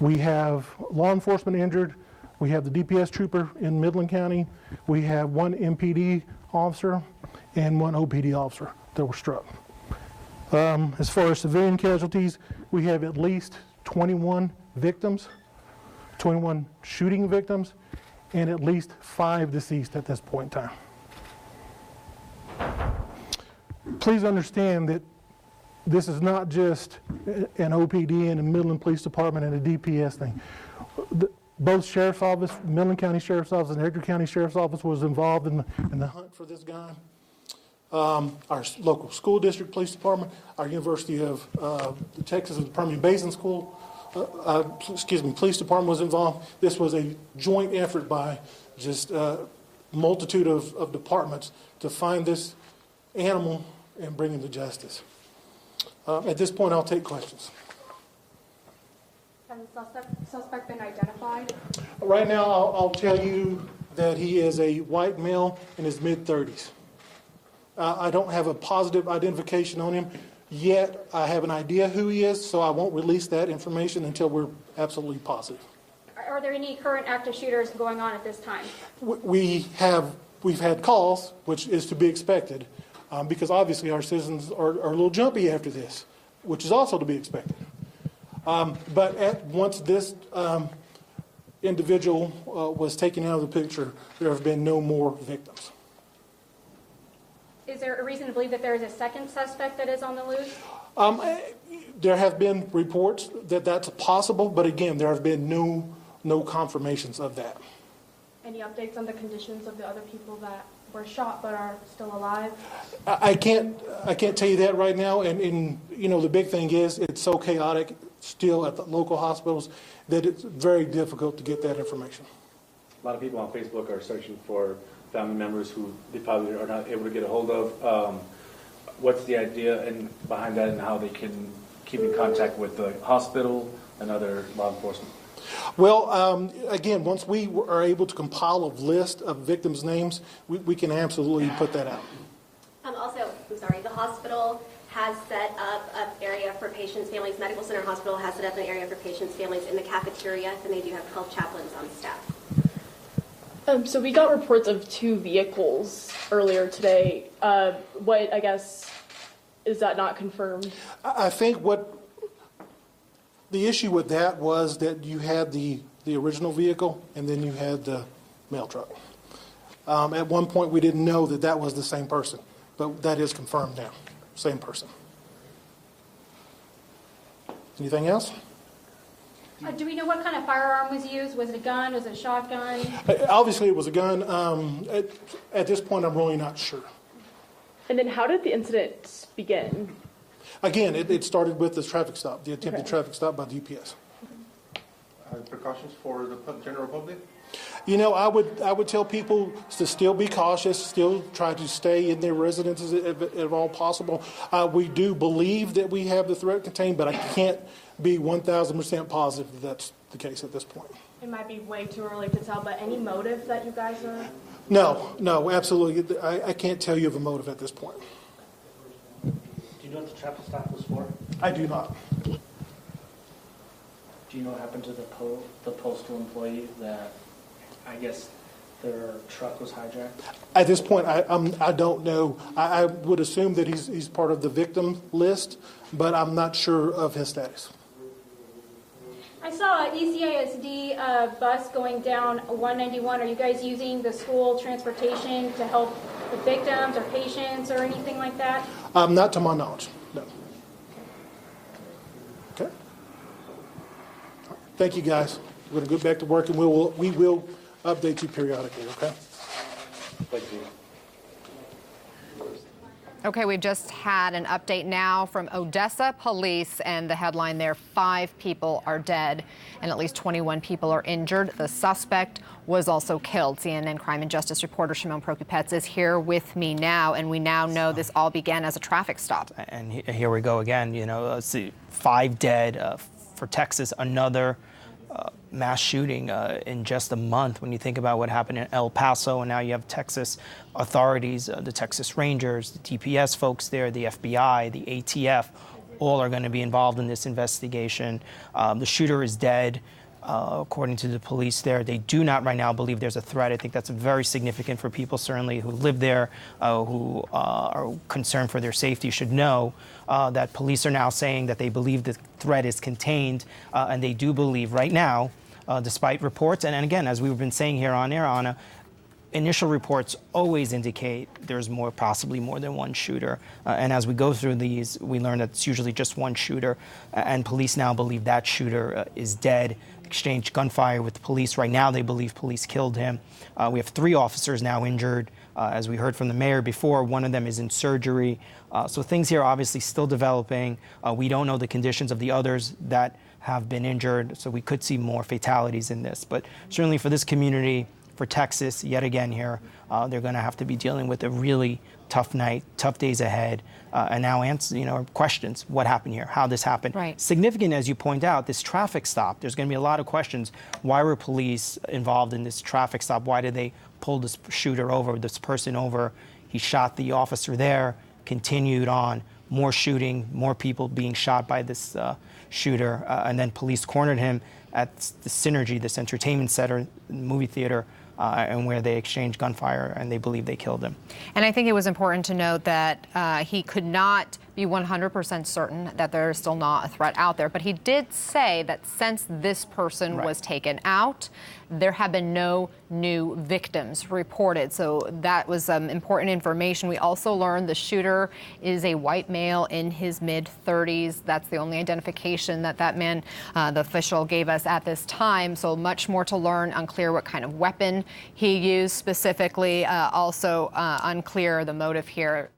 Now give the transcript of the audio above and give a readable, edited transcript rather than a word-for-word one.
We have law enforcement injured. We have the DPS trooper in Midland County. We have one MPD officer and one OPD officer that were struck. As far as civilian casualties, we have at least 21 victims, 21 shooting victims, and at least 5 deceased at this point in time. Please understand that this is not just an OPD and a Midland Police Department and a DPS thing. Both Sheriff's Office, Midland County Sheriff's Office and Edgar County Sheriff's Office was involved in the hunt for this guy. Our local school district police department, our University of the Texas and Permian Basin School, police department was involved. This was a joint effort by just a multitude of departments to find this animal and bring him to justice. At this point, I'll take questions. Has the suspect been identified? Right now, I'll tell you that he is a white male in his mid-30s. I don't have a positive identification on him yet. I have an idea who he is, so I won't release that information until we're absolutely positive. Are there any current active shooters going on at this time? We've had calls, which is to be expected, because obviously our citizens are a little jumpy after this, which is also to be expected. But once this individual was taken out of the picture, there have been no more victims. Is there a reason to believe that there is a second suspect that is on the loose? There have been reports that that's possible, but again, there have been no confirmations of that. Any updates on the conditions of the other people that were shot but are still alive? I can't tell you that right now, and you know, the big thing is it's so chaotic still at the local hospitals that it's very difficult to get that information. A lot of people on Facebook are searching for family members who they probably are not able to get a hold of. What's the idea behind that, and how they can keep in contact with the hospital and other law enforcement? Well, again, once we are able to compile a list of victims' names, we can absolutely put that out. Also, I'm sorry, the hospital has set up an area for patients' families. Medical Center Hospital has set up an area for patients' families in the cafeteria, and they do have 12 chaplains on staff. So we got reports of 2 vehicles earlier today. What, I guess, is that not confirmed? I think what the issue with that was that you had the original vehicle and then you had the mail truck. At one point we didn't know that was the same person, but that is confirmed now. Same person. Anything else? Do we know what kind of firearm was used? Was it a gun? Was it a shotgun? Obviously it was a gun. At this point I'm really not sure. And then how did the incident begin? Again, it started with the traffic stop, the attempted traffic stop by the UPS. Precautions for the general public? You know, I would tell people to still be cautious, still try to stay in their residences if all possible. We do believe that we have the threat contained, but I can't be 1,000% positive that that's the case at this point. It might be way too early to tell, but any motive that you guys are? No, absolutely. I can't tell you of a motive at this point. Do you know what the traffic stop was for? I do not. Do you know what happened to the postal employee that, I guess, their truck was hijacked? At this point, I don't know. I would assume that he's part of the victim list, but I'm not sure of his status. I saw an ECISD bus going down 191. Are you guys using the school transportation to help the victims or patients or anything like that? Not to my knowledge, no. Okay. Thank you, guys. We're going to go back to work, and we will update you periodically, okay? Thank you. Okay, we've just had an update now from Odessa police, and the headline there, 5 people are dead and at least 21 people are injured. The suspect was also killed. CNN crime and justice reporter Shimon Prokupets is here with me now, and we now know this all began as a traffic stop. And here we go again, you know, let's see, 5 dead for Texas, another mass shooting in just a month. When you think about what happened in El Paso, and now you have Texas authorities, the Texas Rangers, the TPS folks there, the FBI, the ATF, all are going to be involved in this investigation. The shooter is dead. According to the police there, they do not right now believe there's a threat. I think that's very significant for people certainly who live there, who are concerned for their safety should know that police are now saying that they believe the threat is contained, and they do believe right now, despite reports, and again, as we've been saying here on air, Anna, initial reports always indicate there's possibly more than one shooter. And as we go through these, we learn that it's usually just one shooter. And police now believe that shooter is dead, exchanged gunfire with the police. Right now, they believe police killed him. We have 3 officers now injured. As we heard from the mayor before, one of them is in surgery. So things here are obviously still developing. We don't know the conditions of the others that have been injured, so we could see more fatalities in this. But certainly for this community, for Texas, yet again here, they're going to have to be dealing with a really tough night, tough days ahead, and now answer, questions. What happened here? How this happened? Right. Significant, as you point out, this traffic stop. There's going to be a lot of questions. Why were police involved in this traffic stop? Why did they pull this shooter over, this person over? He shot the officer there, continued on. More shooting, more people being shot by this shooter, and then police cornered him at the Synergy, this entertainment center, movie theater, and where they exchanged gunfire, and they believe they killed him. And I think it was important to note that he could not be 100% certain that there's still not a threat out there. But he did say that since this person was taken out, there have been no new victims reported. So that was important information. We also learned the shooter is a white male in his mid-30s. That's the only identification that man, the official, gave us at this time. So much more to learn. Unclear what kind of weapon he used specifically. Also unclear the motive here.